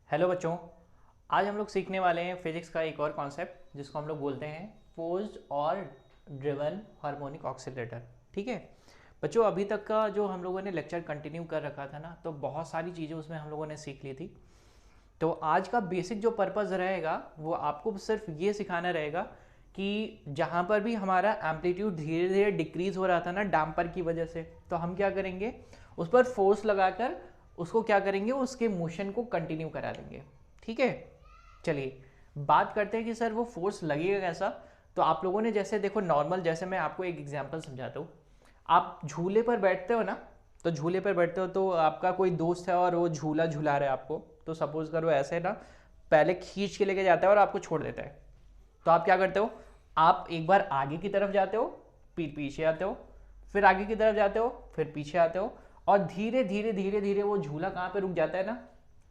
Hello बच्चों। आज हम लोग सीखने वाले हैं फिजिक्स का एक और कॉन्सेप्ट जिसको हम लोग बोलते हैं फोर्स्ड और ड्रिवन हार्मोनिक ऑक्सीलरेटर। ठीक है बच्चों, अभी तक का जो हम लोगों ने लेक्चर कंटिन्यू कर रखा था ना, तो बहुत सारी चीज़ें उसमें हम लोगों ने सीख ली थी। तो आज का बेसिक जो पर्पज़ रहेगा वो आपको सिर्फ ये सिखाना रहेगा कि जहाँ पर भी हमारा एम्पलीट्यूड धीरे धीरे डिक्रीज़ हो रहा था ना डैम्पर की वजह से, तो हम क्या करेंगे, उस पर फोर्स लगाकर उसको क्या करेंगे, उसके मोशन को कंटिन्यू करा देंगे। ठीक है, चलिए बात करते हैं कि सर वो फोर्स लगेगा कैसा। तो आप लोगों ने जैसे देखो नॉर्मल, जैसे मैं आपको एक एग्जांपल समझाता हूँ। आप झूले पर बैठते हो ना, तो झूले पर बैठते हो तो आपका कोई दोस्त है और वो झूला झूला रहा है आपको, तो सपोज करो ऐसे ना, पहले खींच के लेके जाता है और आपको छोड़ देता है। तो आप क्या करते हो, आप एक बार आगे की तरफ जाते हो, फिर पीछे आते हो, फिर आगे की तरफ जाते हो, फिर पीछे आते हो, और धीरे धीरे धीरे धीरे वो झूला कहाँ पे रुक जाता है ना,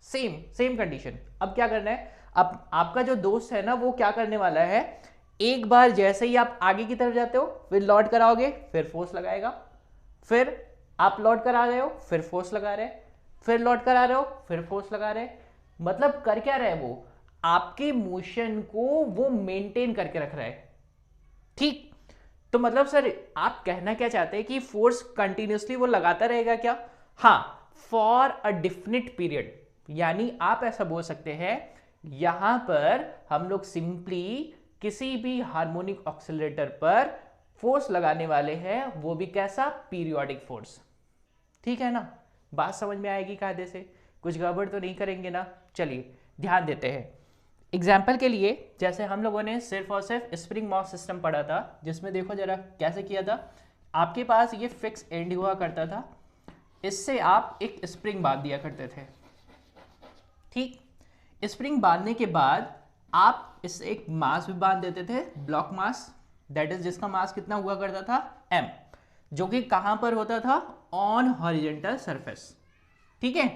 सेम सेम कंडीशन। अब क्या करना है, अब आपका जो दोस्त है ना वो क्या करने वाला है, एक बार जैसे ही आप आगे की तरफ जाते हो फिर लौट कर आओगे, फिर फोर्स लगाएगा, फिर आप लौट कर आ रहे हो, फिर फोर्स लगा रहे, फिर लौट कर आ रहे हो, फिर फोर्स लगा रहे। मतलब कर क्या रहे, वो आपके मोशन को वो मेंटेन करके रख रहा है। ठीक, तो मतलब सर आप कहना क्या चाहते हैं कि फोर्स कंटिन्यूसली वो लगाता रहेगा क्या? हाँ, फॉर अ डिफिनिट पीरियड। यानी आप ऐसा बोल सकते हैं, यहां पर हम लोग सिंपली किसी भी हार्मोनिक ऑक्सीलरेटर पर फोर्स लगाने वाले हैं, वो भी कैसा, पीरियोडिक फोर्स। ठीक है ना, बात समझ में आएगी कायदे से, कुछ गड़बड़ तो नहीं करेंगे ना। चलिए ध्यान देते हैं। एग्जाम्पल के लिए जैसे हम लोगों ने सिर्फ और सिर्फ स्प्रिंग मॉस सिस्टम पढ़ा था, जिसमें देखो जरा कैसे किया था। आपके पास ये फिक्स एंड हुआ करता था, इससे आप एक स्प्रिंग बांध दिया करते थे। ठीक, स्प्रिंग बांधने के बाद आप इस एक मास भी बांध देते थे, ब्लॉक मास, दैट इज जिसका मास कितना हुआ करता था, m, जो कि कहां पर होता था, ऑन हॉरिजेंटल सरफेस। ठीक है,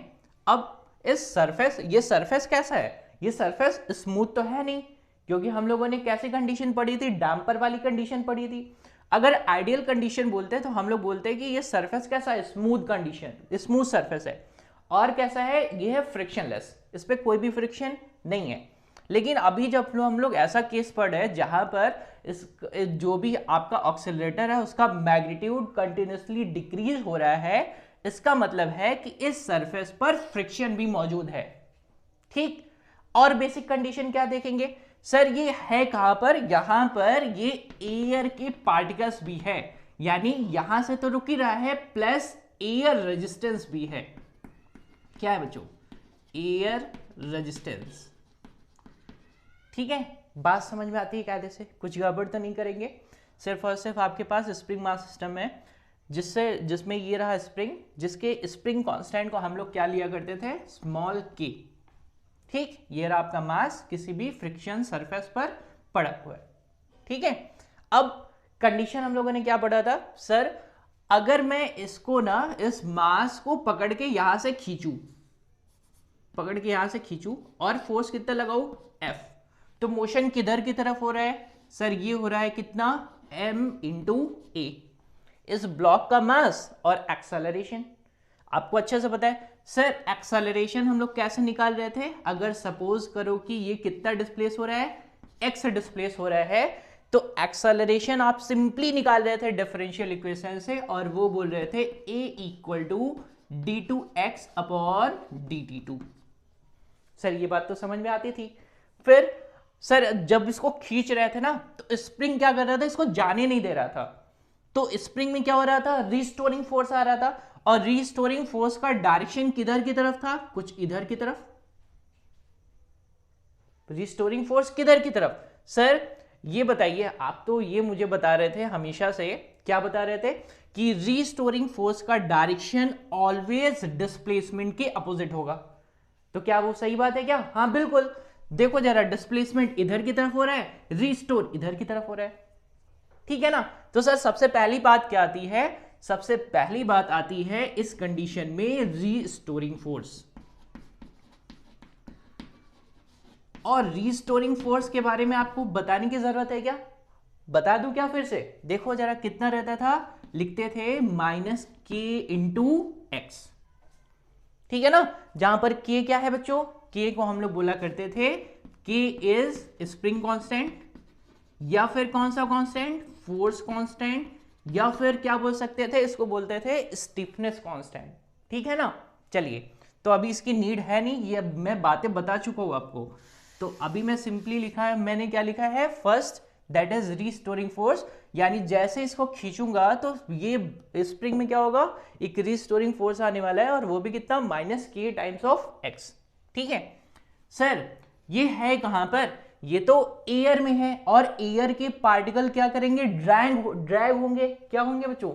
अब इस सरफेस, ये सरफेस कैसा है, ये सरफेस स्मूथ तो है नहीं, क्योंकि हम लोगों ने कैसी कंडीशन पढ़ी थी, डैम्पर वाली कंडीशन पढ़ी थी। अगर आइडियल कंडीशन बोलते हैं तो हम लोग बोलते हैं कि ये सरफेस कैसा है, स्मूथ कंडीशन, स्मूथ सरफेस है। और कैसा है, ये है फ्रिक्शनलेस, इस पर कोई भी फ्रिक्शन नहीं है। लेकिन अभी जब हम लोग ऐसा केस पढ़ रहे हैं जहां पर इस जो भी आपका ऑक्सीलरेटर है उसका मैग्नीट्यूड कंटिन्यूसली डिक्रीज हो रहा है, इसका मतलब है कि इस सरफेस पर फ्रिक्शन भी मौजूद है। ठीक, और बेसिक कंडीशन क्या देखेंगे, सर ये है कहां पर, यहां पर ये एयर के पार्टिकल्स भी है, यानी यहां से तो रुक ही रहा है, प्लस एयर रेजिस्टेंस भी है। क्या है बच्चों, एयर रेजिस्टेंस। ठीक है, बात समझ में आती है कायदे से, कुछ गड़बड़ तो नहीं करेंगे। सिर्फ और सिर्फ आपके पास स्प्रिंग मास सिस्टम है, जिसमें ये रहा स्प्रिंग, जिसके स्प्रिंग कांस्टेंट को हम लोग क्या लिया करते थे, स्मॉल के। ठीक, ये रहा आपका मास किसी भी फ्रिक्शन सरफेस पर पड़ा हुआ है। ठीक है, अब कंडीशन हम लोगों ने क्या पढ़ा था, सर अगर मैं इसको ना, इस मास को पकड़ के यहां से खींचू, पकड़ के यहां से खींचू और फोर्स कितना लगाऊ, एफ, तो मोशन किधर की तरफ हो रहा है, सर ये हो रहा है कितना, m इंटू ए, इस ब्लॉक का मास और एक्सेलरेशन आपको अच्छे से पता है। सर एक्सेलरेशन हम लोग कैसे निकाल रहे थे, अगर सपोज करो कि ये कितना डिस्प्लेस हो रहा है, x डिस्प्लेस हो रहा है, तो एक्सेलरेशन आप सिंपली निकाल रहे थे डिफरेंशियल इक्वेशन से, और वो बोल रहे थे a equal to d2x upon dt2। Sir ये बात तो समझ में आती थी। फिर सर जब इसको खींच रहे थे ना, तो स्प्रिंग क्या कर रहा था, इसको जाने नहीं दे रहा था, तो स्प्रिंग में क्या हो रहा था, रिस्टोरिंग फोर्स आ रहा था, और रिस्टोरिंग फोर्स का डायरेक्शन किधर की तरफ था, कुछ इधर की तरफ। रिस्टोरिंग फोर्स किधर की तरफ, सर ये बताइए, आप तो ये मुझे बता रहे थे हमेशा से, क्या बता रहे थे कि रिस्टोरिंग फोर्स का डायरेक्शन ऑलवेज डिस्प्लेसमेंट के अपोजिट होगा। तो क्या वो सही बात है क्या, हाँ बिल्कुल। देखो जरा, डिस्प्लेसमेंट इधर की तरफ हो रहा है, रिस्टोर इधर की तरफ हो रहा है। ठीक है ना, तो सर सबसे पहली बात क्या आती है, सबसे पहली बात आती है इस कंडीशन में रीस्टोरिंग फोर्स। और रीस्टोरिंग फोर्स के बारे में आपको बताने की जरूरत है क्या, बता दूं क्या फिर से, देखो जरा कितना रहता था, लिखते थे माइनस के इंटू एक्स। ठीक है ना, जहां पर के क्या है बच्चों, के को हम लोग बोला करते थे के इज स्प्रिंग कांस्टेंट, या फिर कौन सा कांस्टेंट, फोर्स कांस्टेंट, या फिर क्या बोल सकते थे, इसको बोलते थे स्टिफनेस कांस्टेंट। ठीक है ना। चलिए, तो अभी इसकी नीड है नहीं, ये मैं बातें बता चुका हूं आपको। तो अभी मैं सिंपली लिखा है, मैंने क्या लिखा है, first that is restoring force, यानी जैसे इसको खींचूंगा तो ये स्प्रिंग में क्या होगा, एक रीस्टोरिंग फोर्स आने वाला है, और वो भी कितना, -k टाइम्स ऑफ x। ठीक है सर, ये है कहां पर, ये तो एयर में है, और एयर के पार्टिकल क्या करेंगे, ड्रैग होंगे, क्या होंगे बच्चों,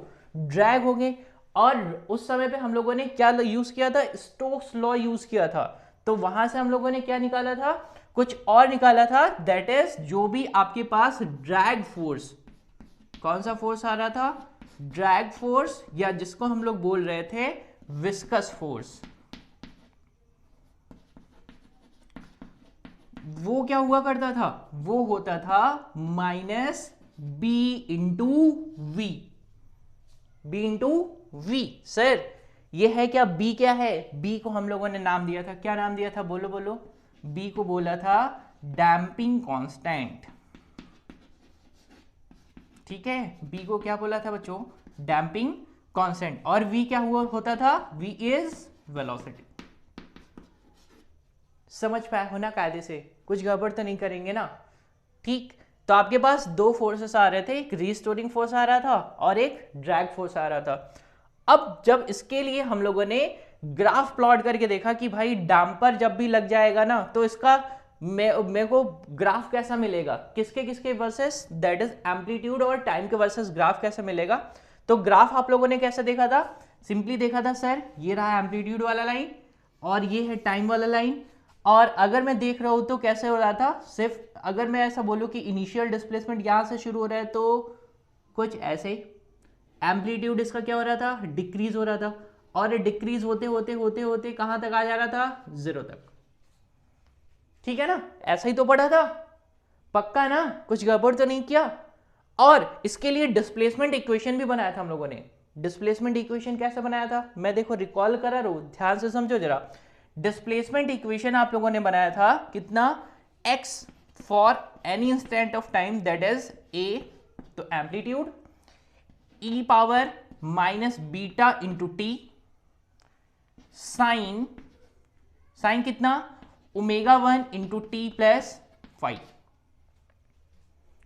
ड्रैग होंगे। और उस समय पे हम लोगों ने क्या यूज किया था, स्टोक्स लॉ यूज किया था। तो वहां से हम लोगों ने क्या निकाला था, कुछ और निकाला था, दैट इज जो भी आपके पास ड्रैग फोर्स, कौन सा फोर्स आ रहा था, ड्रैग फोर्स, या जिसको हम लोग बोल रहे थे विस्कस फोर्स, वो क्या हुआ करता था, वो होता था -b into V, b into V. Sir ये है क्या, b क्या है, b को हम लोगों ने नाम दिया था, क्या नाम दिया था, बोलो बोलो, b को बोला था डैम्पिंग कांस्टेंट। ठीक है, b को क्या बोला था बच्चों, डैम्पिंग कांस्टेंट, और v क्या हुआ होता था, v इज वेलोसिटी। समझ पाए हो ना कायदे से, कुछ गड़बड़ तो नहीं करेंगे ना। ठीक, तो आपके पास दो फोर्सेस आ रहे थे, एक रीस्टोरिंग फोर्स आ रहा था और एक ड्रैग फोर्स आ रहा था। अब जब इसके लिए हम लोगों ने ग्राफ प्लॉट करके देखा कि भाई डैम्पर जब भी लग जाएगा ना, तो इसका मेरे को ग्राफ कैसा मिलेगा, किसके किसके वर्सेस, दैट इज एम्पलीट्यूड और टाइम के वर्सेस ग्राफ कैसे मिलेगा। तो ग्राफ आप लोगों ने कैसे देखा था, सिंपली देखा था सर, ये रहा एम्पलीट्यूड वाला लाइन और ये है टाइम वाला लाइन। और अगर मैं देख रहा हूं तो कैसे हो रहा था, सिर्फ अगर मैं ऐसा बोलूं कि इनिशियल डिस्प्लेसमेंट यहां से शुरू हो रहा है तो कुछ ऐसे, एम्पलीट्यूड इसका क्या हो रहा था, डिक्रीज हो रहा था, और डिक्रीज होते होते होते होते कहां तक आ जा रहा था, 0 तक। ठीक है ना, ऐसा ही तो पढ़ा था, पक्का ना, कुछ गड़बड़ तो नहीं किया। और इसके लिए डिस्प्लेसमेंट इक्वेशन भी बनाया था हम लोगों ने। डिस्प्लेसमेंट इक्वेशन कैसे बनाया था, मैं देखो रिकॉल करा रहा हूं, ध्यान से समझो जरा। डिस्प्लेसमेंट इक्वेशन आप लोगों ने बनाया था कितना, x for any instant of time that is a, तो amplitude e power -beta into T, sine कितना, ω1 इंटू टी प्लस 5।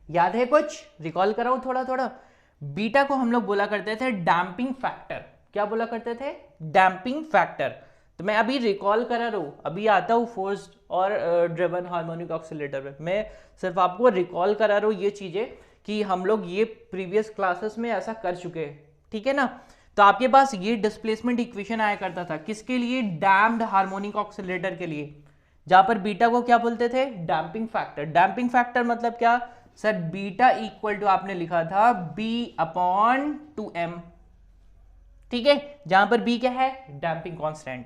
याद है कुछ, रिकॉल कराओ थोड़ा थोड़ा। बीटा को हम लोग बोला करते थे डैम्पिंग फैक्टर, क्या बोला करते थे, डैम्पिंग फैक्टर। तो मैं अभी रिकॉल करा रहा हूं, अभी आता हूं फोर्स्ड और ड्रिवन हार्मोनिक ऑक्सीलेटर में, मैं सिर्फ आपको रिकॉल करा रहा हूं ये चीजें कि हम लोग ये प्रीवियस क्लासेस में ऐसा कर चुके हैं। ठीक है ना। तो आपके पास ये डिस्प्लेसमेंट इक्वेशन आया करता था, किसके लिए, डैम्प्ड हार्मोनिक ऑक्सीलेटर के लिए, जहां पर बीटा को क्या बोलते थे, डैम्पिंग फैक्टर। डैम्पिंग फैक्टर मतलब क्या सर, बीटा इक्वल टू आपने लिखा था B/2m। ठीक है, जहां पर B क्या है, डैम्पिंग कांस्टेंट।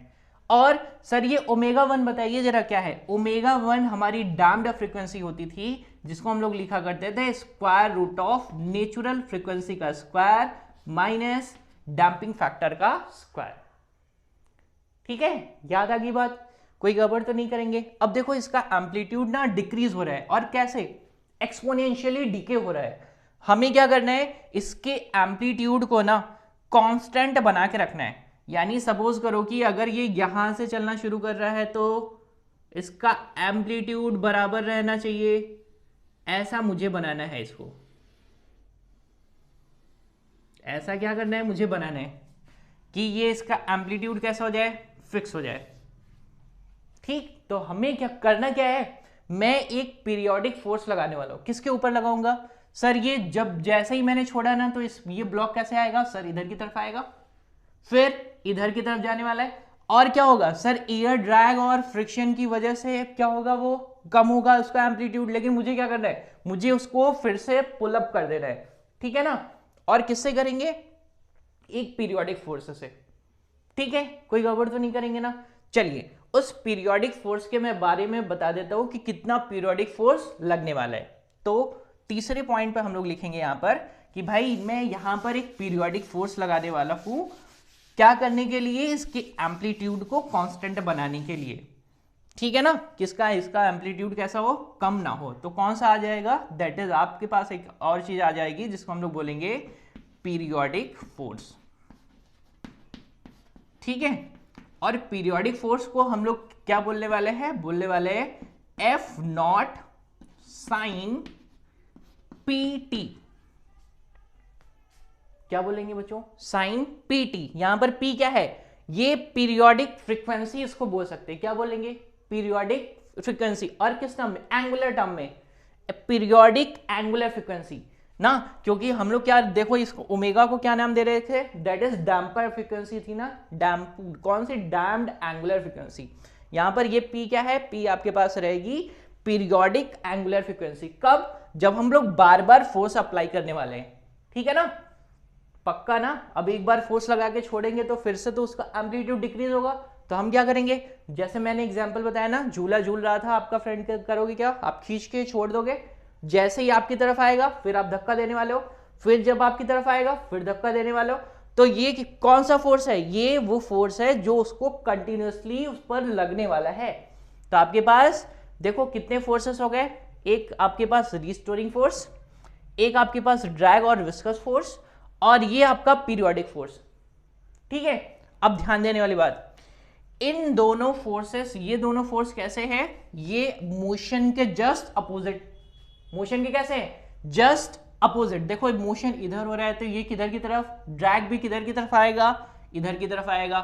और सर ये ω1 बताइए जरा क्या है, ω1 हमारी डैम्प्ड फ्रीक्वेंसी होती थी, जिसको हम लोग लिखा करते थे square root of natural frequency का स्क्वायर माइनस डैम्पिंग फैक्टर का स्क्वायर। ठीक है, याद आ गई बात, कोई गड़बड़ तो नहीं करेंगे। अब देखो इसका एम्पलीट्यूड ना डिक्रीज हो रहा है, और कैसे, एक्सपोनेंशियली डिके हो रहा है। हमें क्या करना है, इसके एम्पलीट्यूड को ना कांस्टेंट बना के रखना है। यानी सपोज करो कि अगर ये यहां से चलना शुरू कर रहा है तो इसका एम्पलीट्यूड बराबर रहना चाहिए, ऐसा मुझे बनाना है इसको। ऐसा क्या करना है, मुझे बनाना है कि ये इसका एम्पलीट्यूड कैसा हो जाए, फिक्स हो जाए। ठीक, तो हमें क्या करना क्या है, मैं एक पीरियोडिक फोर्स लगाने वाला हूं, किसके ऊपर लगाऊंगा सर, ये जब जैसे ही मैंने छोड़ा ना तो ये ब्लॉक कैसे आएगा सर, इधर की तरफ आएगा, फिर इधर की तरफ जाने वाला है, और क्या होगा सर, एयर ड्रैग और फ्रिक्शन की वजह से क्या होगा, वो कम होगा उसका एम्पलीट्यूड। लेकिन मुझे क्या करना है, मुझे उसको फिर से पुल अप कर देना है। ठीक है ना, और किससे करेंगे, एक पीरियोडिक फोर्स से। ठीक है, कोई गड़बड़ तो नहीं करेंगे ना। चलिए उस पीरियोडिक फोर्स के मैं बारे में बता देता हूं कि कितना पीरियोडिक फोर्स लगने वाला है। तो तीसरे पॉइंट पे हम लोग लिखेंगे यहां पर कि भाई मैं यहां पर एक पीरियोडिक फोर्स लगाने वाला हूं, क्या करने के लिए, इसके एम्पलीट्यूड को कांस्टेंट बनाने के लिए। ठीक है ना, किसका इसका एम्पलीट्यूड कैसा हो, कम ना हो, तो कौन सा आ जाएगा, दैट इज आपके पास एक और चीज आ जाएगी जिसको हम लोग बोलेंगे पीरियोडिक फोर्स। ठीक है, और पीरियोडिक फोर्स को हम लोग क्या बोलने वाले हैं, बोलने वाले हैं F naught sine P T. क्या बोलेंगे बच्चों, साइन पी टी। यहां पर पी क्या है, ये पीरियोडिक फ्रीक्वेंसी इसको बोल सकते हैं, क्या बोलेंगे, पीरियोडिक फ्रीक्वेंसी। और किस टर्म में, एंगुलर टर्म में, पीरियोडिक एंगुलर फ्रीक्वेंसी ना, क्योंकि हम लोग क्या देखो इसको ओमेगा को क्या नाम दे रहे थे, दैट इज डैम्पर फ्रीक्वेंसी थी ना, डैम्प कौन सी, डैम्प्ड एंगुलर फ्रीक्वेंसी। यहां पर ये पी क्या है, पी आपके पास रहेगी पीरियोडिक एंगुलर फ्रीक्वेंसी। कब, जब हम लोग बार बार फोर्स अप्लाई करने वाले हैं, ठीक है ना, पक्का ना। अब एक बार फोर्स लगा के छोड़ेंगे तो फिर से तो उसका एम्पलीट्यूड डिक्रीज होगा, तो हम क्या करेंगे, जैसे मैंने एग्जांपल बताया ना, झूला झूल रहा था आपका फ्रेंड, करोगे क्या, आप खींच के छोड़ दोगे, जैसे ही आपकी तरफ आएगा फिर आप धक्का देने वाले हो, फिर जब आपकी तरफ आएगा फिर धक्का देने वाले हो। तो ये कौन सा फोर्स है, ये वो फोर्स है जो उसको कंटिन्यूअसली उस पर लगने वाला है। तो आपके पास देखो कितने फोर्सेस हो गए, एक आपके पास रिस्टोरिंग फोर्स, एक आपके पास ड्रैग और विस्कस फोर्स, और ये आपका पीरियोडिक फोर्स। ठीक है, अब ध्यान देने वाली बात, इन दोनों फोर्सेस, ये दोनों फोर्स कैसे हैं, ये मोशन के जस्ट अपोजिट, मोशन के कैसे हैं, जस्ट अपोजिट। देखो मोशन इधर हो रहा है तो ये किधर की तरफ, ड्रैग भी किधर की तरफ आएगा, इधर की तरफ आएगा,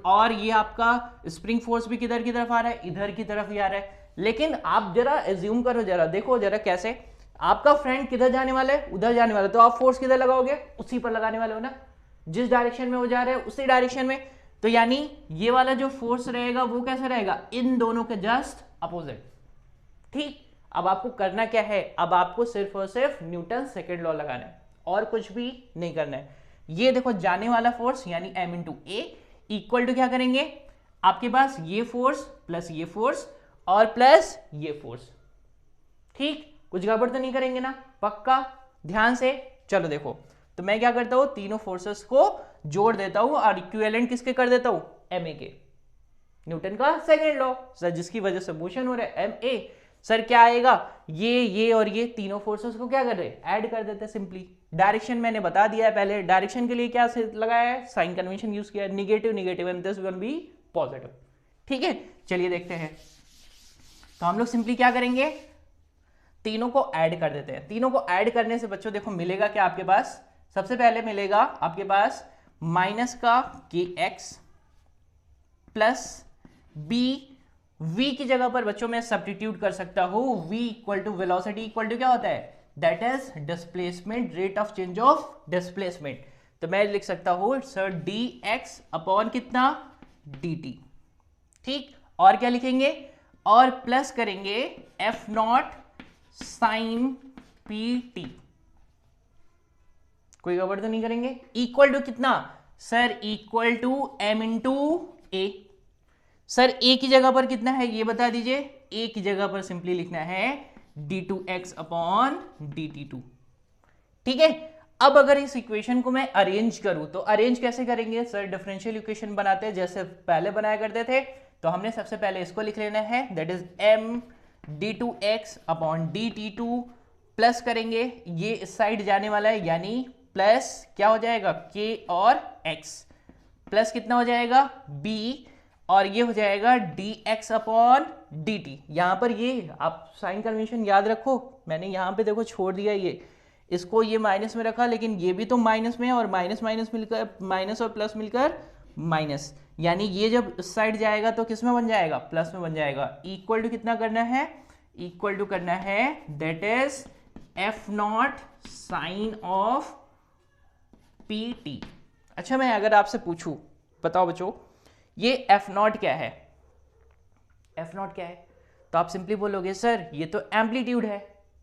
और ये आपका स्प्रिंग फोर्स भी किधर की तरफ आ रहा है, इधर की तरफ ही आ रहा है। लेकिन आप जरा एज्यूम करो, जरा देखो जरा कैसे, आपका फ्रेंड किधर जाने वाला है, उधर जाने वाला है, तो आप फोर्स किधर लगाओगे, उसी पर लगाने वाले हो ना, जिस डायरेक्शन में वो जा रहे हैं उसी डायरेक्शन में। तो यानी ये वाला जो फोर्स रहेगा वो कैसा रहेगा, इन दोनों के जस्ट अपोजिट। ठीक, अब आपको करना क्या है, अब आपको सिर्फ और सिर्फ न्यूटन सेकेंड लॉ लगाना है, और कुछ भी नहीं करना है। ये देखो जाने वाला फोर्स यानी m into A equal to क्या करेंगे, आपके पास ये फोर्स प्लस ये फोर्स और प्लस ये फोर्स। ठीक, कुछ गड़बड़ तो नहीं करेंगे ना, पक्का, ध्यान से। चलो देखो, तो मैं क्या करता हूं, तीनों फोर्सेस को जोड़ देता हूं और इक्विवेलेंट किसके कर देता हूं, एम ए के, न्यूटन का सेकेंड लॉ सर, जिसकी वजह से मोशन हो रहा है एम ए। सर क्या आएगा, ये और ये तीनों फोर्सेस को क्या कर रहे हैं, ऐड कर देते हैं सिंपली। डायरेक्शन मैंने बता दिया है पहले, डायरेक्शन के लिए क्या लगाया है, साइन कन्वेंशन यूज किया है, negative negative and this will be positive. ठीक है, चलिए देखते हैं। तो हम लोग सिंपली क्या करेंगे, तीनों को ऐड कर देते हैं। तीनों को ऐड करने से बच्चों देखो मिलेगा क्या आपके पास, सबसे पहले मिलेगा आपके पास माइनस का के एक्स प्लस बी, v की जगह पर बच्चों मैं सब्स्टिट्यूट कर सकता हूं, v equal to velocity equal to क्या होता है, that is displacement, rate of change of displacement. तो मैं लिख सकता हूं सर dx अपॉन कितना, dt। ठीक, और क्या लिखेंगे, और प्लस करेंगे f naught sine P T, कोई गड़बड़ तो नहीं करेंगे, इक्वल टू कितना sir, equal to m into A. Sir A की जगह पर कितना है ये बता दीजिए, ए की जगह पर सिंपली लिखना है d2x अपॉन dt2। ठीक है, अब अगर इस इक्वेशन को मैं अरेंज करूं तो अरेंज कैसे करेंगे सर, डिफरेंशियल इक्वेशन बनाते हैं जैसे पहले बनाया करते थे। तो हमने सबसे पहले इसको लिख लेना है, that is m d2x upon dt2 plus करेंगे, ये इस साइड जाने वाला है यानी प्लस क्या हो जाएगा k और x, प्लस कितना हो जाएगा b, और ये हो जाएगा dx अपॉन dt। यहां पर ये आप साइन कन्वेंशन याद रखो, मैंने यहां पे देखो छोड़ दिया ये, इसको ये माइनस में रखा, लेकिन ये भी तो माइनस में है, और माइनस माइनस मिलकर माइनस और प्लस मिलकर माइनस, यानी ये जब इस साइड जाएगा तो किस में बन जाएगा, प्लस में बन जाएगा। इक्वल टू कितना करना है, इक्वल टू करना है that is F naught sine of P T. अच्छा, मैं अगर आपसे पूछूं, बताओ बच्चों ये एफ नॉट क्या है, एफ नॉट क्या है, तो आप सिंपली बोलोगे सर ये तो एम्पलीट्यूड है।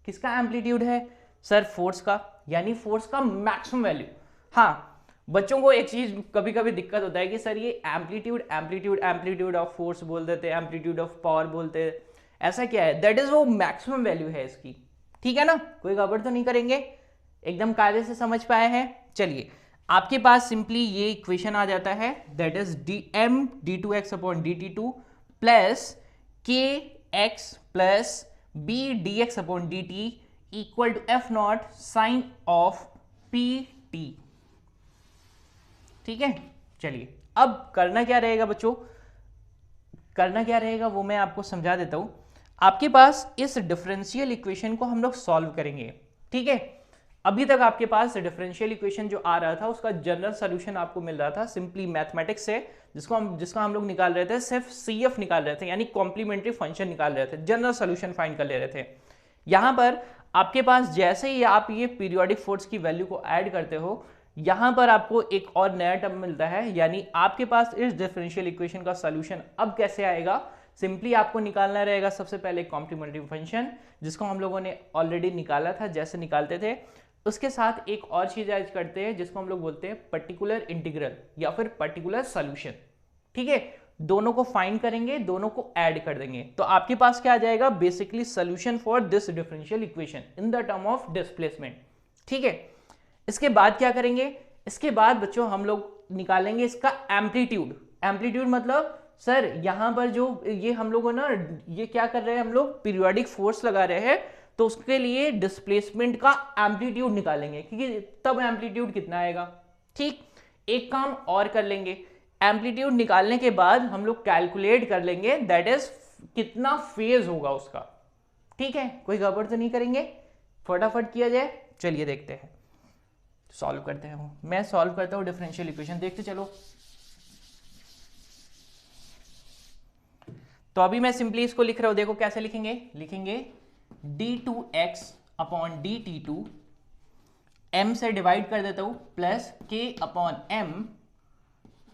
किसका एम्पलीट्यूड है सर, फोर्स का, यानी फोर्स का मैक्सिमम वैल्यू। हाँ, बच्चों को एक चीज कभी कभी दिक्कत होता है कि सर ये amplitude amplitude amplitude of force बोल देते हैं, एम्पलीट्यूड ऑफ पावर बोलते हैं, ऐसा क्या है, दैट इज वो मैक्सिमम वैल्यू है इसकी। ठीक है ना, कोई गड़बड़ तो नहीं करेंगे, एकदम कायदे से समझ पाए हैं। चलिए, आपके पास सिंपली ये इक्वेशन आ जाता है, that is D M D two X upon D T two plus K X plus B D X upon D T equal to F naught sine of P T. ठीक है, चलिए अब करना क्या रहेगा बच्चों, करना क्या रहेगा वो मैं आपको समझा देता हूं। आपके पास इस डिफरेंशियल इक्वेशन को हम लोग सॉल्व करेंगे। ठीक है, अभी तक आपके पास डिफरेंशियल इक्वेशन जो आ रहा था उसका जनरल सॉल्यूशन आपको मिल रहा था सिंपली मैथमेटिक्स से, जिसका हम लोग निकाल रहे थे, सिर्फ सीएफ निकाल रहे थे, यानी कॉम्प्लीमेंट्री फंक्शन निकाल रहे थे, जनरल सॉल्यूशन फाइंड कर ले रहे थे। यहां पर आपके पास जैसे ही आप ये पीरियोडिक फोर्स की वैल्यू को ऐड करते हो, यहां पर आपको एक और नया टर्म मिलता है, यानी आपके पास इस डिफरेंशियल इक्वेशन का सॉल्यूशन अब कैसे आएगा। सिंपली आपको निकालना रहेगा सबसे पहले कॉम्प्लीमेंट्री फंक्शन, जिसको हम लोगों ने ऑलरेडी निकाला था जैसे निकालते थे। उसके साथ एक और चीज ऐड करते हैं जिसको हम लोग बोलते हैं पर्टिकुलर इंटीग्रल या फिर पर्टिकुलर सॉल्यूशन। ठीक है, दोनों को फाइंड करेंगे, दोनों को ऐड कर देंगे, तो आपके पास क्या आ जाएगा, basically solution for this differential equation in the term of displacement. ठीक है, इसके बाद क्या करेंगे, इसके बाद बच्चों हम लोग निकालेंगे इसका एम्पलीट्यूड। एम्पलीट्यूड मतलब सर यहां पर जो ये हम लोगों ना ये क्या कर रहे हैं, हम लोग पीरियोडिक फोर्स लगा रहे हैं, तो उसके लिए डिस्प्लेसमेंट का एम्पलीट्यूड निकालेंगे, क्योंकि तब एम्पलीट्यूड कितना आएगा। ठीक, एक काम और कर लेंगे, एम्पलीट्यूड निकालने के बाद हम लोग कैलकुलेट कर लेंगे दैट इज कितना फेज होगा उसका। ठीक है, कोई गड़बड़ तो नहीं करेंगे, फटाफट किया जाए। चलिए देखते हैं, सॉल्व करते हैं। मैं सॉल्व करता हूं डिफरेंशियल इक्वेशन, देखते चलो। तो अभी मैं सिंपली इसको लिख रहा हूं, देखो कैसे लिखेंगे d2x अपॉन dt2, m से डिवाइड कर देता हूं, plus k upon m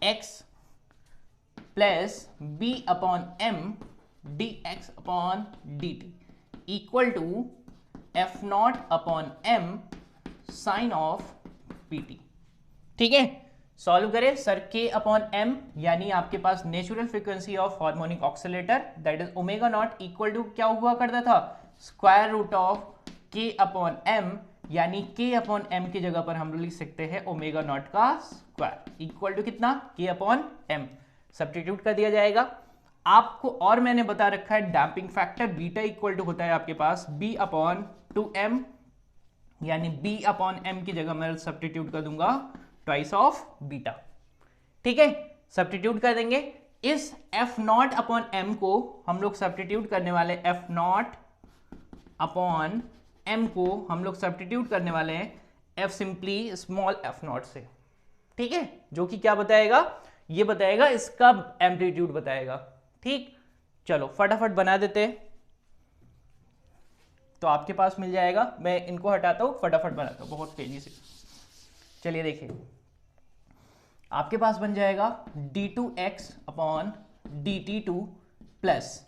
x plus b upon m dx upon dt equal to f naught upon m sine of pt। ठीक है, सॉल्व करें सर, k अपॉन m यानी आपके पास natural frequency of harmonic oscillator that is omega naught equal to क्या हुआ करता था, square root of k upon m, यानी k अपॉन m की जगह पर हम लोग लिख सकते हैं ओमेगा नॉट का स्क्वायर इक्वल टू कितना, k अपॉन m। सब्स्टिट्यूट कर दिया जाएगा। आपको और मैंने बता रखा है damping factor beta equal to होता है आपके पास b अपॉन 2m, यानी b अपॉन m की जगह मैं सब्स्टिट्यूट कर दूंगा ट्वाइस ऑफ बीटा। ठीक है, सब्स्टिट्यूट कर देंगे। इस f नॉट अपॉन m को हम लोग सब्स्टिट्यूट करने वाले, f नॉट अपॉन m को हम लोग सब्स्टिट्यूट करने वाले हैं f simply small f not से। ठीक है, जो कि क्या बताएगा, ये बताएगा इसका एम्पलीट्यूड बताएगा। ठीक, चलो फटाफट बना देते हैं, तो आपके पास मिल जाएगा। मैं इनको हटाता हूं, फटाफट बनाता हूं बहुत तेजी से। चलिए देखिए, आपके पास बन जाएगा d2x अपॉन dt2 प्लस,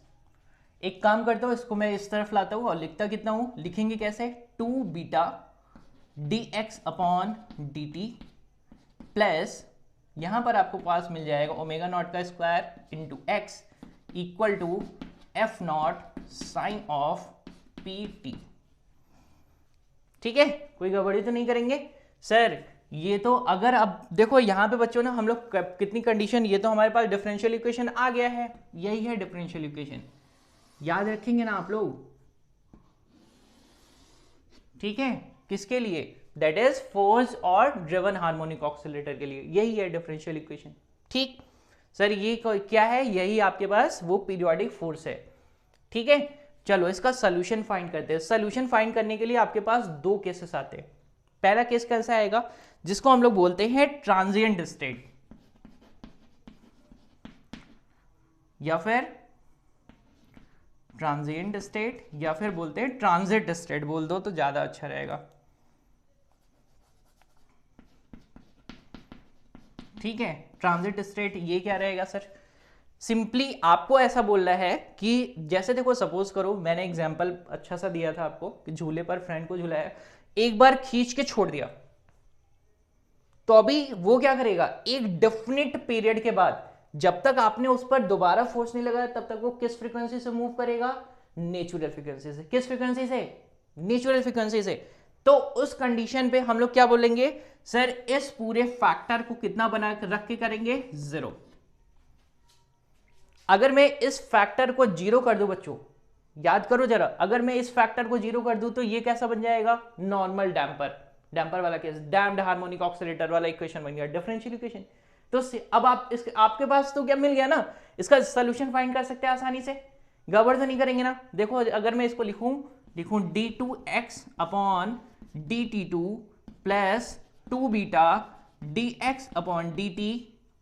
एक काम करता हूं, इसको मैं इस तरफ लाता हूं और लिखता कितना हूं, लिखेंगे कैसे, 2 beta dx upon dt plus, यहां पर आपको पास मिल जाएगा ओमेगा नॉट का square into X equal to F naught sine of P T. ठीक है, कोई गड़बड़ी तो नहीं करेंगे सर। ये तो अगर अब देखो यहां पे बच्चों ना हम लोग कितनी कंडीशन, ये तो हमारे पास डिफरेंशियल इक्वेशन आ गया है, यही है डिफरेंशियल इक्वेशन, याद रखेंगे ना आप लोग। ठीक है, किसके लिए, दैट इज फोर्स और ड्रिवन हार्मोनिक ऑक्सीलेटर के लिए, यही है डिफरेंशियल इक्वेशन। ठीक सर, ये क्या है, यही आपके पास वो पीरियोडिक फोर्स है। ठीक है, चलो इसका सोल्यूशन फाइंड करते हैं। सोल्यूशन फाइंड करने के लिए आपके पास दो केसेस आते हैं। पहला केस कैसा आएगा, जिसको हम लोग बोलते हैं ट्रांजिएंट स्टेट, या फिर ट्रांजिएंट स्टेट, या फिर बोलते हैं ट्रांजिट स्टेट, बोल दो तो ज्यादा अच्छा रहेगा। ठीक है, ट्रांजिट स्टेट ये क्या रहेगा सर, सिंपली आपको ऐसा बोलना है कि जैसे देखो सपोज करो, मैंने एग्जांपल अच्छा सा दिया था आपको कि झूले पर फ्रेंड को झुलाया, एक बार खींच के छोड़ दिया, तो अभी वो क्या करेगा, एक डेफिनेट पीरियड के बाद जब तक आपने उस पर दोबारा फोर्स नहीं लगाया तब तक वो किस फ्रीक्वेंसी से मूव करेगा, नेचुरल फ्रीक्वेंसी से। किस फ्रीक्वेंसी से, नेचुरल फ्रीक्वेंसी से। तो उस कंडीशन पे हम लोग क्या बोलेंगे, सर इस पूरे फैक्टर को कितना बना रख के करेंगे, 0। अगर मैं इस फैक्टर को जीरो कर दूं बच्चों, याद करो जरा, अगर मैं इस फैक्टर को जीरो कर दूं तो ये कैसा बन जाएगा, नॉर्मल डैम्पर, डैम्पर वाला केस, डैम्प्ड हार्मोनिक ऑक्सीलेटर वाला इक्वेशन बन गया, डिफरेंशियल इक्वेशन। तो अब आपके पास तो क्या मिल गया ना, इसका सोल्यूशन फाइंड कर सकते हैं आसानी से, गड़बड़ तो नहीं करेंगे ना। देखो अगर मैं इसको लिखूं d2x upon dt2 plus 2 beta dx upon dt,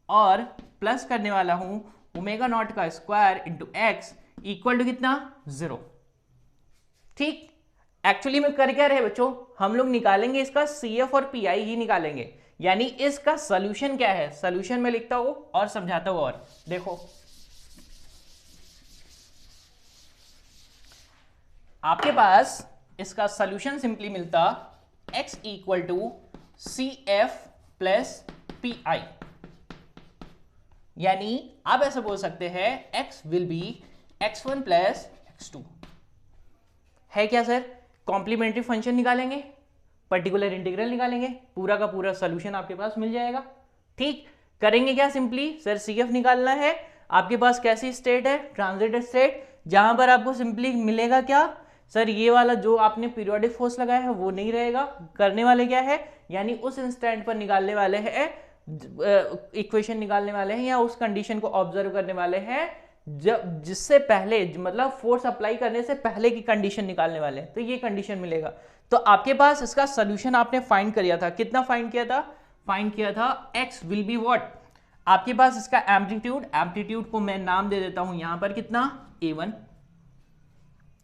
और प्लस करने वाला हूं ओमेगा नॉट का square into X equal to कितना, 0। ठीक, एक्चुअली में कर क्या रहे बच्चों, हम लोग निकालेंगे इसका CF और PI ही निकालेंगे, यानी इसका सोल्यूशन क्या है, सोल्यूशन में लिखता हूं और समझाता हूं। और देखो आपके पास इसका सोल्यूशन सिंपली मिलता x equal to CF plus PI, यानी आप ऐसे बोल सकते हैं x will B x1 plus x2 है क्या सर। कॉम्प्लीमेंट्री फंक्शन निकालेंगे, पर्टिकुलर इंटीग्रल निकालेंगे, पूरा का पूरा सॉल्यूशन आपके पास मिल जाएगा। ठीक, करेंगे क्या, सिंपली सर CF निकालना है। आपके पास कैसी स्टेट है, ट्रांजिट स्टेट, जहां पर आपको सिंपली मिलेगा क्या सर, ये वाला जो आपने पीरियोडिक फोर्स लगाया है वो नहीं रहेगा, करने वाले क्या है, यानी उस इंस्टेंट पर निकालने वाले हैं, इक्वेशन निकालने वाले हैं, या उस कंडीशन को ऑब्जर्व करने वाले हैं जब जिससे पहले, मतलब फोर्स अप्लाई करने से पहले की कंडीशन निकालने वाले हैं, तो ये कंडीशन मिलेगा। तो आपके पास इसका सोल्यूशन आपने फाइंड किया था, कितना फाइंड किया था, फाइंड किया था x विल बी व्हाट, आपके पास इसका एम्पलीट्यूड, एम्पलीट्यूड को मैं नाम दे देता हूं यहां पर कितना, A1,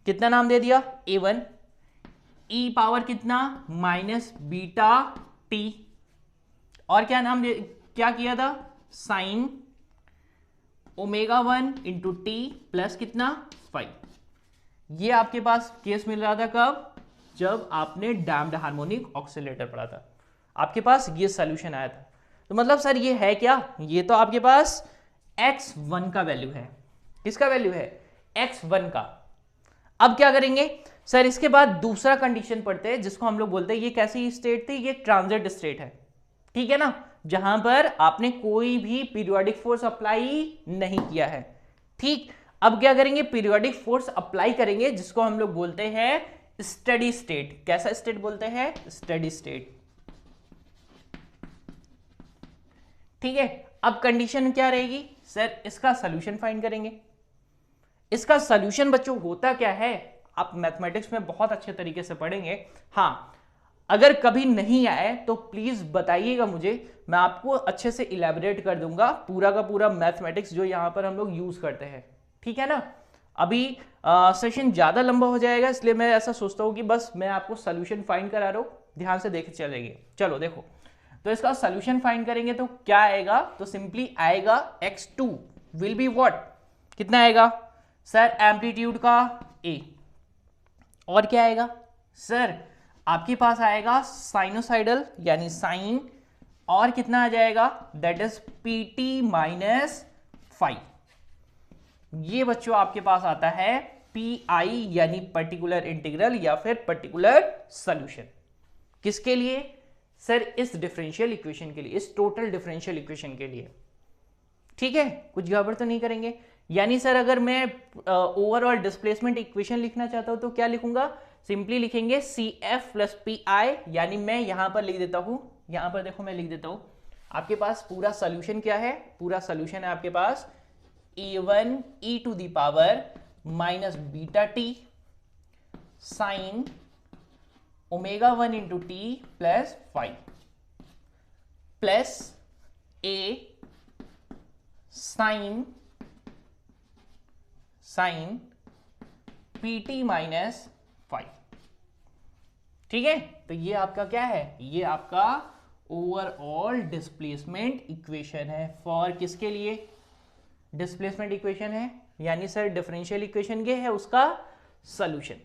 कितना नाम दे दिया, A1, e पावर कितना माइनस बीटा t, और क्या नाम दे, क्या किया था, sign omega 1 into T plus कितना 5। ये आपके पास केस मिल रहा था कब, जब आपने डैम्प्ड हार्मोनिक ऑक्सीलेटर पढ़ा था, आपके पास ये सॉल्यूशन आया था। तो मतलब सर ये है क्या, ये तो आपके पास x1 का वैल्यू है, किसका वैल्यू है, x1 का। अब क्या करेंगे सर, इसके बाद दूसरा कंडीशन पढ़ते हैं जिसको हम लोग बोलते हैं, ये कैसी स्टेट थी, ये ट्रांजिट स्टेट है, ठीक है ना, जहां पर आपने कोई भी पीरियोडिक फोर्स अप्लाई नहीं किया है। ठीक, अब क्या करेंगे, पीरियोडिक फोर्स अप्लाई करेंगे जिसको हम लोग बोलते हैं स्टेडी स्टेट। कैसा स्टेट बोलते हैं, स्टेडी स्टेट। ठीक है, अब कंडीशन क्या रहेगी सर, इसका सॉल्यूशन फाइंड करेंगे। इसका सॉल्यूशन बच्चों होता क्या है, आप मैथमेटिक्स में बहुत अच्छे तरीके से पढ़ेंगे। हाँ, अगर कभी नहीं आए तो प्लीज बताइएगा मुझे, मैं आपको अच्छे से इलेबोरेट कर दूंगा पूरा का पूरा मैथमेटिक्स जो यहां पर हम लोग यूज करते हैं, ठीक है ना। अभी सेशन ज्यादा लंबा हो जाएगा, इसलिए मैं ऐसा सोचता हूं कि बस मैं आपको सोल्यूशन फाइंड करा रहा हूं, ध्यान से देख चलेंगे। चलो देखो, तो इसका सोल्यूशन फाइंड करेंगे तो क्या आएगा, तो सिंपली आएगा x2 विल बी व्हाट, कितना आएगा सर, एम्पलीट्यूड का a, और क्या आएगा सर, आपके पास आएगा साइनोसाइडल यानी साइन, और कितना आ जाएगा, दैट इज pt माइनस 5। ये बच्चों आपके पास आता है PI यानी पर्टिकुलर इंटीग्रल या फिर पर्टिकुलर सॉल्यूशन, किसके लिए सर, इस डिफरेंशियल इक्वेशन के लिए, इस टोटल डिफरेंशियल इक्वेशन के लिए। ठीक है, कुछ गड़बड़ तो नहीं करेंगे। यानी सर अगर मैं ओवरऑल डिस्प्लेसमेंट इक्वेशन लिखना चाहता हूं तो क्या लिखूंगा, सिंपली लिखेंगे CF प्लस PI, यानी मैं यहां पर लिख देता हूं, यहां पर देखो मैं लिख देता हूं, आपके पास पूरा सॉल्यूशन क्या है, पूरा सॉल्यूशन है आपके पास A1 e to the power minus beta T sine omega 1 into T plus 5 plus A sine PT minus 5। ठीक है, तो ये आपका क्या है, ये आपका ओवरऑल डिस्प्लेसमेंट इक्वेशन है। फॉर किसके लिए, डिस्प्लेसमेंट इक्वेशन है, यानी सर डिफरेंशियल इक्वेशन के है उसका सॉल्यूशन।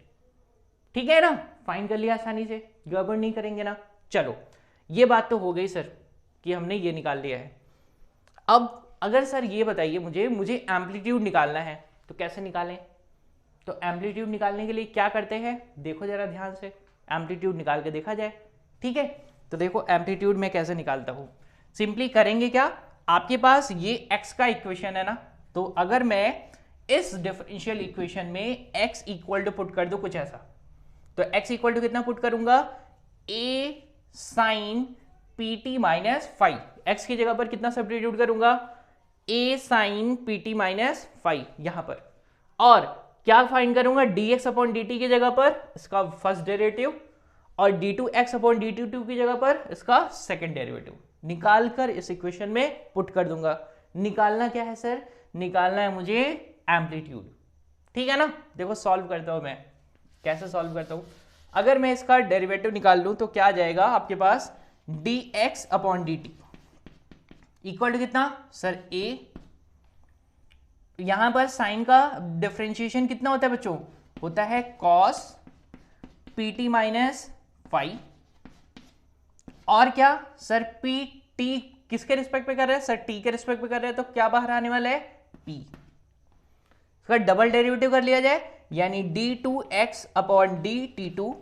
ठीक है ना, फाइंड कर लिया आसानी से, गड़बड़ नहीं करेंगे ना। चलो ये बात तो हो गई सर कि हमने ये निकाल लिया है। अब अगर सर ये बताइए मुझे एम्पलीट्यूड निकालना है तो कैसे निकालें, तो एम्पलीट्यूड निकालने के लिए क्या करते हैं, देखो जरा ध्यान से, एम्पलीट्यूड निकाल के देखा जाए। ठीक है, तो देखो एम्पलीट्यूड में कैसे निकालता हूं, सिंपली करेंगे क्या, आपके पास ये x का इक्वेशन है ना, तो अगर मैं इस डिफरेंशियल इक्वेशन में x इक्वल टू पुट कर दूं कुछ ऐसा, तो x इक्वल टू कितना पुट करूंगा, a sine P T minus five, X की जगह पर कितना सब्स्टिट्यूट करूंगा, a sine P T minus five यहां पर, और क्या फाइंड करूंगा, dx अपॉन dt की जगह पर इसका फर्स्ट डेरिवेटिव और d2x अपॉन dt2 की जगह पर इसका सेकंड डेरिवेटिव निकाल कर इस इक्वेशन में पुट कर दूंगा। निकालना क्या है सर, निकालना है मुझे एम्पलीट्यूड, ठीक है ना। देखो सॉल्व करता हूं मैं, कैसे सॉल्व करता हूं। अगर मैं इसका डेरिवेटिव निकाल लूं तो क्या आ जाएगा आपके पास, dx upon dt equal to कितना सर a, यहां पर साइन का डिफरेंशिएशन कितना होता है बच्चों, होता है cos pt माइनस फाइव, और क्या सर पी टी किसके रिस्पेक्ट पे कर रहे हैं सर, टी के रिस्पेक्ट पे कर रहे हैं, तो क्या बाहर आने वाला है p, इसका डबल डेरिवेटिव कर लिया जाए, यानी d2x upon dt2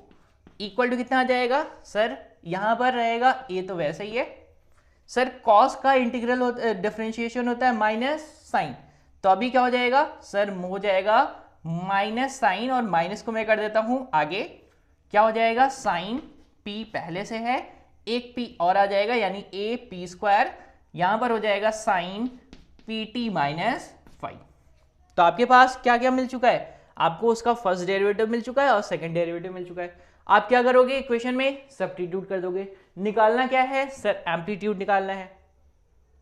equal to कितना आ जाएगा सर, यहां पर रहेगा a तो वैसे ही है सर, cos का इंटीग्रल डिफरेंशिएशन होता है माइनस साइन, तो अभी क्या हो जाएगा सर, हो जाएगा माइनस साइन, और माइनस को मैं कर देता हूं आगे, क्या हो जाएगा साइन p पहले से है, एक p और आ जाएगा यानी a p स्क्वायर, यहां पर हो जाएगा sine P T minus five. तो आपके पास क्या क्या मिल चुका है, आपको उसका फर्स्ट डेरिवेटिव मिल चुका है और सेकंड डेरिवेटिव मिल चुका है। आप क्या करोगे, इक्वेशन में सब्स्टिट्यूट कर दोगे। निकालना क्या है सर, एम्पलीट्यूड निकालना है,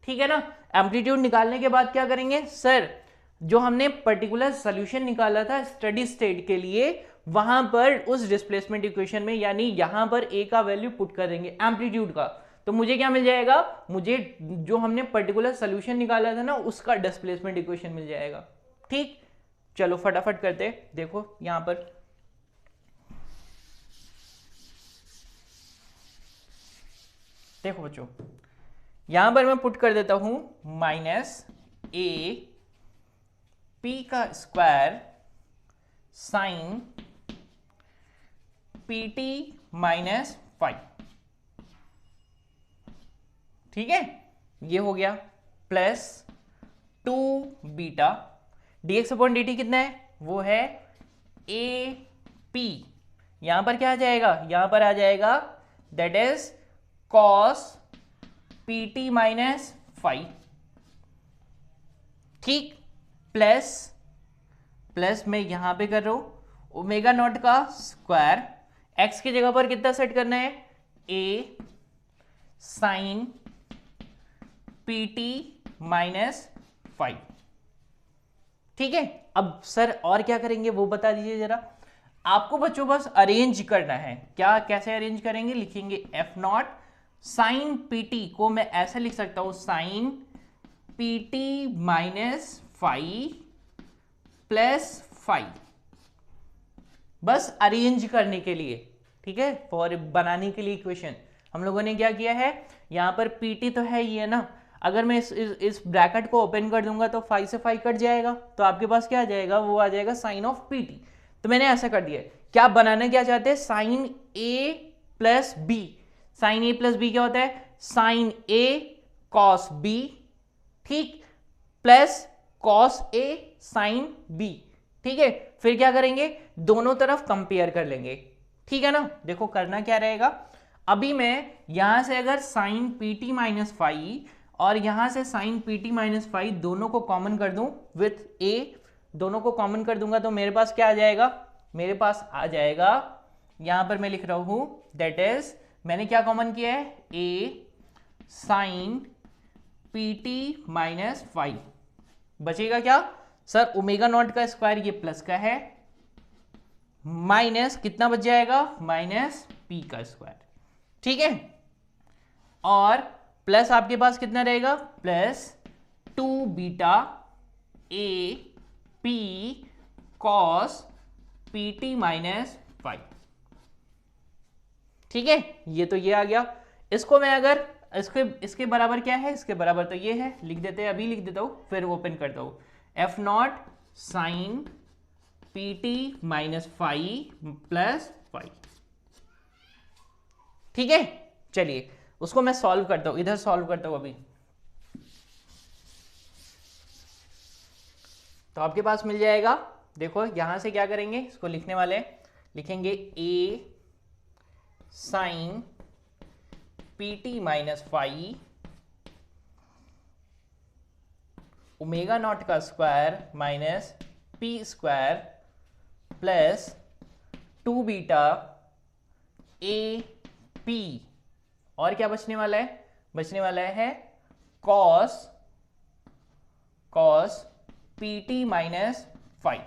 ठीक है ना। एम्पलीट्यूड निकालने के बाद क्या करेंगे सर, जो हमने पर्टिकुलर सोल्यूशन निकाला था स्टडी स्टेट के लिए, वहां पर उस डिस्प्लेसमेंट इक्वेशन में, यानी यहां पर a का वैल्यू पुट कर देंगे एम्पलीट्यूड का, तो मुझे क्या मिल जाएगा, मुझे जो हमने पर्टिकुलर सोल्यूशन निकाला था ना उसका डिस्प्लेसमेंट इक्वेशन मिल जाएगा। ठीक, चलो फटाफट करते, देखो यहां पर देखो बच्चों, यहां पर मैं पुट कर देता हूं माइनस a p का square sine P T minus five, ठीक है, ये हो गया, plus 2 beta dx upon dt कितना है, वो है a p, यहां पर क्या आ जाएगा, यहां पर आ जाएगा that is cos P T minus five, ठीक, प्लस प्लस मैं यहां पे कर रहा हूं ओमेगा नॉट का स्क्वायर, x की जगह पर कितना सेट करना है, a sine P T minus five, ठीक है। अब सर और क्या करेंगे वो बता दीजिए जरा, आपको बच्चों बस अरेंज करना है, क्या कैसे अरेंज करेंगे, लिखेंगे F naught sine P T को मैं ऐसे लिख सकता हूं, sine P T minus five plus five, बस अरेंज करने के लिए, ठीक है, फॉर बनाने के लिए इक्वेशन हम लोगों ने क्या किया है, यहां पर पीटी तो है ये ना, अगर मैं इस ब्रैकेट को ओपन कर दूंगा तो 5 से 5 कट जाएगा, तो आपके पास क्या आ जाएगा, वो आ जाएगा साइन ऑफ पीटी, तो मैंने ऐसा कर दिया। क्या बनाना क्या चाहते हैं, sign A plus B, sign A plus B क्या होता है, साइन ए कॉस बी, ठीक, plus cos A sine B, ठीक है, फिर क्या करेंगे, दोनों तरफ कंपेयर कर लेंगे, ठीक है ना। देखो करना क्या रहेगा, अभी मैं यहां से अगर sine P T minus five और यहां से sine P T minus five दोनों को कॉमन कर दूं विथ a, दोनों को कॉमन कर दूंगा तो मेरे पास क्या आ जाएगा, मेरे पास आ जाएगा, यहां पर मैं लिख रहा हूं दैट इज, मैंने क्या कॉमन किया है, a sine P T minus five, बचेगा क्या सर, ओमेगा नॉट का स्क्वायर ये प्लस का है, माइनस कितना बच जाएगा, माइनस पी का स्क्वायर, ठीक है, और प्लस आपके पास कितना रहेगा, plus 2 beta A P cos P T minus five, ठीक है, ये तो ये आ गया। इसको मैं अगर इसके बराबर क्या है, इसके बराबर तो ये है, लिख देते हैं, अभी लिख देता हूं, फिर ओपन करता हूं, F naught sine P T minus five plus five, ठीक है। चलिए उसको मैं सॉल्व करता हूं, इधर सॉल्व करता हूं अभी, तो आपके पास मिल जाएगा, देखो यहां से क्या करेंगे, इसको लिखने वाले लिखेंगे a sine pt minus phi omega naught का square minus P square plus 2 beta A P, और क्या बचने वाला है, बचने वाला है कॉस पीटी माइनस फाइव।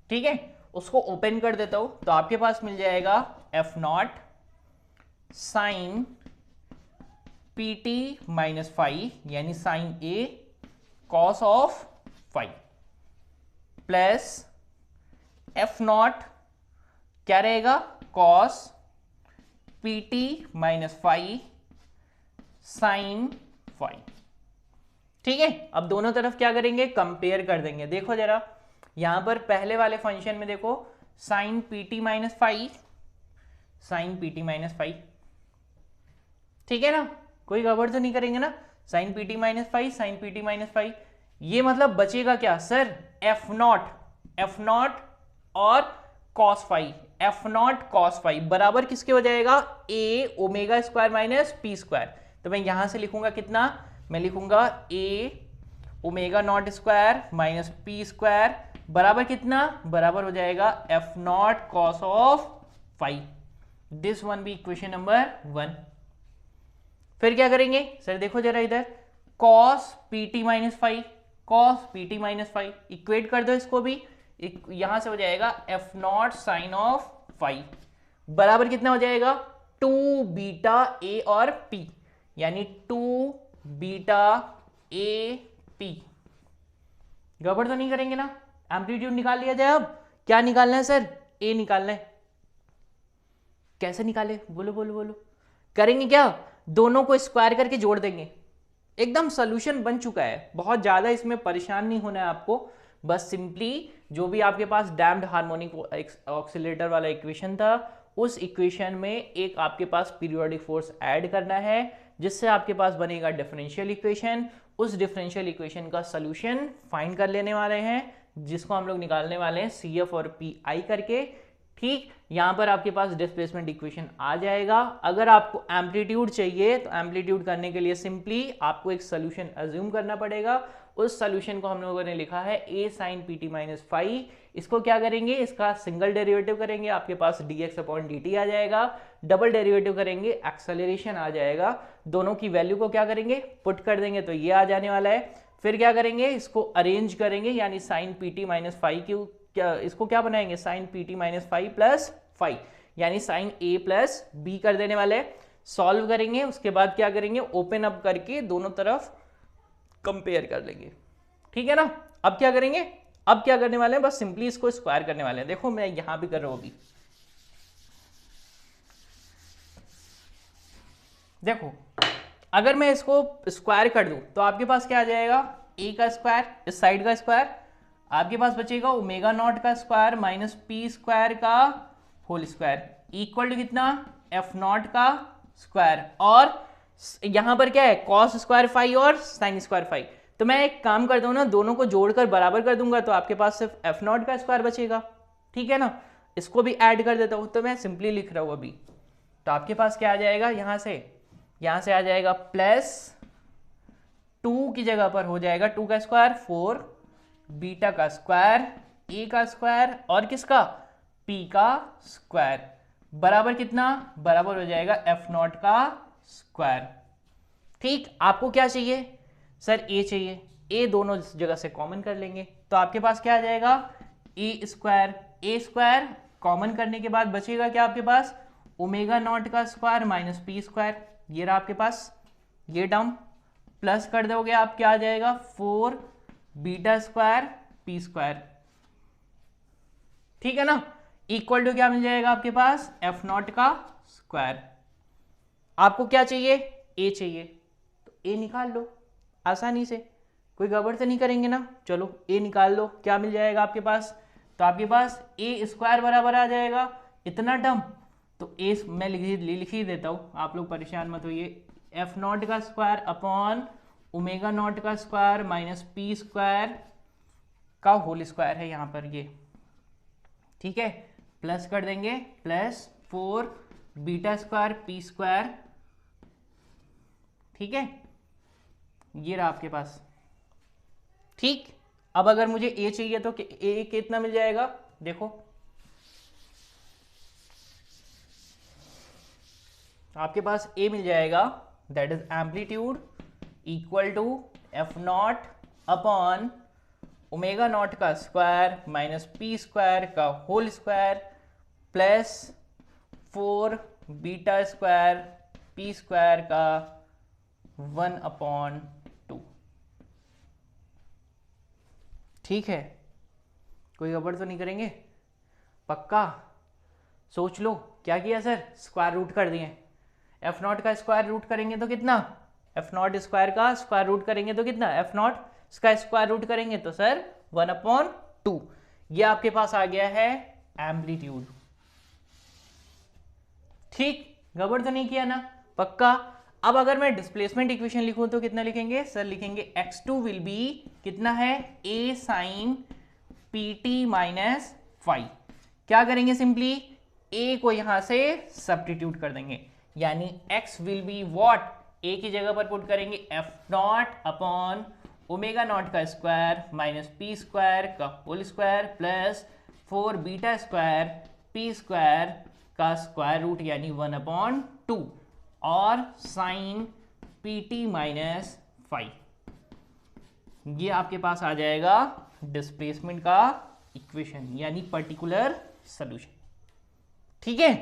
ठीक है, उसको ओपन कर देता हूं तो आपके पास मिल जाएगा F naught sine PT minus five यानी sine A cos of five plus F naught क्या रहेगा, cos PT minus five sine five. ठीक है, अब दोनों तरफ क्या करेंगे, कंपेयर कर देंगे। देखो जरा यहां पर पहले वाले फंक्शन में देखो sine PT minus five sine PT minus five, ठीक है ना, कोई गड़बड़ तो नहीं करेंगे ना, sine PT minus five sine PT minus five, ये मतलब बचेगा क्या सर, एफ नॉट और cos five, F naught cos five बराबर किसके हो जाएगा, A omega square minus P square. तो मैं यहां से लिखूंगा कितना, मैं लिखूंगा A omega naught square minus P square बराबर कितना, बराबर हो जाएगा F naught cos of five. This one B equation number 1। फिर क्या करेंगे सर, देखो जरा इधर cos PT minus five, cos PT minus five equate कर दो इसको भी, यहां से हो जाएगा F naught sine of five बराबर कितना हो जाएगा, 2 बीटा ए और पी, यानी 2 बीटा ए पी। गड़बड़ तो नहीं करेंगे ना, एम्पलीट्यूड निकाल लिया जाए। अब क्या निकालना है सर, ए निकालना है, कैसे निकाले, बोलो बोलो बोलो, करेंगे क्या, दोनों को स्क्वायर करके जोड़ देंगे, एकदम सोल्यूशन बन चुका है, बहुत ज्यादा इसमें परेशान नहीं होना है आपको, बस सिंपली जो भी आपके पास डैम्ड हार्मोनिक ऑक्सीलेटर वाला इक्वेशन था उस इक्वेशन में एक आपके पास पीरियोडिक फोर्स ऐड करना है, जिससे आपके पास बनेगा डिफरेंशियल इक्वेशन। उस डिफरेंशियल इक्वेशन का सॉल्यूशन फाइंड कर लेने वाले हैं, जिसको हम लोग निकालने वाले हैं सी एफ और पी आई करके। ठीक, यहां पर आपके पास डिस्प्लेसमेंट इक्वेशन आ जाएगा। अगर आपको एम्पलीट्यूड चाहिए तो एम्पलीट्यूड करने के लिए सिंपली आपको एक सोल्यूशन अज्यूम करना पड़ेगा। उस सोल्यूशन को हम लोगों ने लिखा है a sine P T minus five. इसको क्या करेंगे, इसका सिंगल डेरिवेटिव करेंगे, आपके पास dx अपॉन dt आ जाएगा, डबल डेरिवेटिव करेंगे एक्सेलरेशन आ जाएगा, दोनों की वैल्यू को क्या करेंगे, पुट कर देंगे तो ये आ जाने वाला है। फिर क्या करेंगे, इसको अरेंज करेंगे, यानी sine P T minus five की क्या, इसको क्या बनाएंगे, sine P T minus five plus five, यानी साइन ए प्लस बी कर देने वाले। सॉल्व करेंगे, उसके बाद क्या करेंगे, ओपन अप करके दोनों तरफ कंपेयर कर लेंगे। ठीक है ना, अब क्या करेंगे, अब क्या करने वाले हैं, बस सिंपली इसको स्क्वायर करने वाले हैं। देखो मैं यहां भी कर रहा हूं अभी, देखो अगर मैं इसको स्क्वायर कर दूं तो आपके पास क्या आ जाएगा, ए का स्क्वायर, इस साइड का स्क्वायर, आपके पास बचेगा ओमेगा नॉट का स्क्वायर माइनस पी स्क्वायर का होल स्क्वायर इक्वल टू कितना, एफ नॉट का स्क्वायर, और यहां पर क्या है, कॉस स्क्वायर फाइव और साइन स्क्वायर फाइव। तो मैं एक काम करता हूं ना, दोनों को जोड़कर बराबर कर दूंगा तो आपके पास सिर्फ एफ नॉट का स्क्वायर बचेगा। ठीक है ना, इसको भी ऐड कर देता हूं, तो मैं सिंपली लिख रहा हूं अभी, तो आपके पास क्या आ जाएगा, यहां से आ जाएगा प्लस 2 की जगह पर हो जाएगा 2 का स्क्वायर 4 बीटा का स्क्वायर ए का स्क्वायर और किसका, पी का स्क्वायर बराबर कितना, बराबर हो जाएगा एफ नॉट का स्क्वायर। ठीक, आपको क्या चाहिए सर, ए चाहिए, ए दोनों जगह से कॉमन कर लेंगे तो आपके पास क्या आ जाएगा, ए स्क्वायर कॉमन करने के बाद बचेगा क्या आपके पास, ओमेगा नॉट का स्क्वायर माइनस पी स्क्वायर, ये रहा आपके पास ये टर्म, प्लस कर दोगे आप क्या आ जाएगा 4 बीटा स्क्वायर पी स्क्वायर। ठीक है ना, इक्वल टू क्या मिल जाएगा आपके पास, एफ नॉट का स्क्वायर। आपको क्या चाहिए, ए चाहिए, तो ए निकाल लो आसानी से, कोई गड़बड़ तो नहीं करेंगे ना। चलो ए निकाल लो, क्या मिल जाएगा आपके पास, तो आपके पास ए स्क्वायर बराबर आ जाएगा इतना टर्म, तो ए मैं लिख ही देता हूं, आप लोग परेशान मत होइए, एफ नॉट का स्क्वायर अपॉन ओमेगा नॉट का स्क्वायर माइनस पी स्क्वायर का होल स्क्वायर है यहाँ पर ये, ठीक है, प्लस कर देंगे plus 4 beta square P square, ठीक है, ये रहा आपके पास। ठीक, अब अगर मुझे ए चाहिए तो ए कितना मिल जाएगा, देखो आपके पास ए मिल जाएगा, that is amplitude equal to F naught upon omega naught का स्क्वायर माइनस पी स्क्वायर का whole square plus 4 beta square P square का 1/2। ठीक है, कोई गड़बड़ तो नहीं करेंगे, पक्का? सोच लो क्या किया सर, स्क्वायर रूट कर दिए। एफ नॉट का स्क्वायर रूट करेंगे तो कितना, एफ नॉट स्क्वायर का स्क्वायर रूट करेंगे तो कितना, एफ नॉट का स्क्वायर रूट करेंगे तो सर 1/2। ये आपके पास आ गया है एम्पलीट्यूड। ठीक, गड़बड़ तो नहीं किया ना, पक्का? अब अगर मैं डिस्प्लेसमेंट इक्वेशन लिखूं तो कितना लिखेंगे सर, लिखेंगे x2 विल बी कितना है, a sine pt minus phi. क्या करेंगे, सिंपली a को यहां से सब्स्टिट्यूट कर देंगे, यानी x will be what, a की जगह पर पुट करेंगे F naught upon omega naught का स्क्वायर माइनस पी स्क्वायर का whole square plus 4 beta square P square का स्क्वायर रूट यानी 1/2 और sine P T minus five. ये आपके पास आ जाएगा डिस्प्लेसमेंट का इक्वेशन यानी पर्टिकुलर सॉल्यूशन। ठीक है,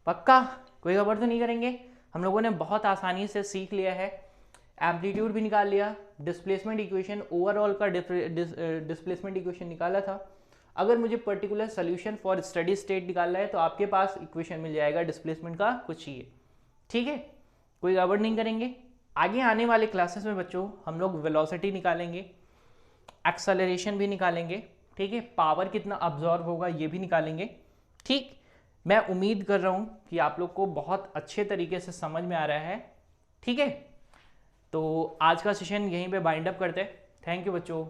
पक्का? कोई गड़बड़ तो नहीं करेंगे? हम लोगों ने बहुत आसानी से सीख लिया है, एम्पलीट्यूड भी निकाल लिया, डिस्प्लेसमेंट इक्वेशन ओवरऑल का डिस्प्लेसमेंट इक्वेशन निकाला था। अगर मुझे particular solution for steady state निकालना है तो आपके पास इक्वेशन मिल जाएगा डिस्प्लेसमेंट का कुछ चाहिए। ठीक है, कोई गड़बड़ नहीं करेंगे। आगे आने वाले क्लासेस में बच्चों हम लोग वेलोसिटी निकालेंगे, एक्सेलरेशन भी निकालेंगे, ठीक है, पावर कितना अब्जॉर्ब होगा ये भी निकालेंगे। ठीक, मैं उम्मीद कर रहा हूँ कि आप लोग को बहुत अच्छे तरीके से समझ में आ रहा है। ठीक है, तो आज का सेशन यहीं पे बाइंड अप करते हैं। थैंक यू बच्चों।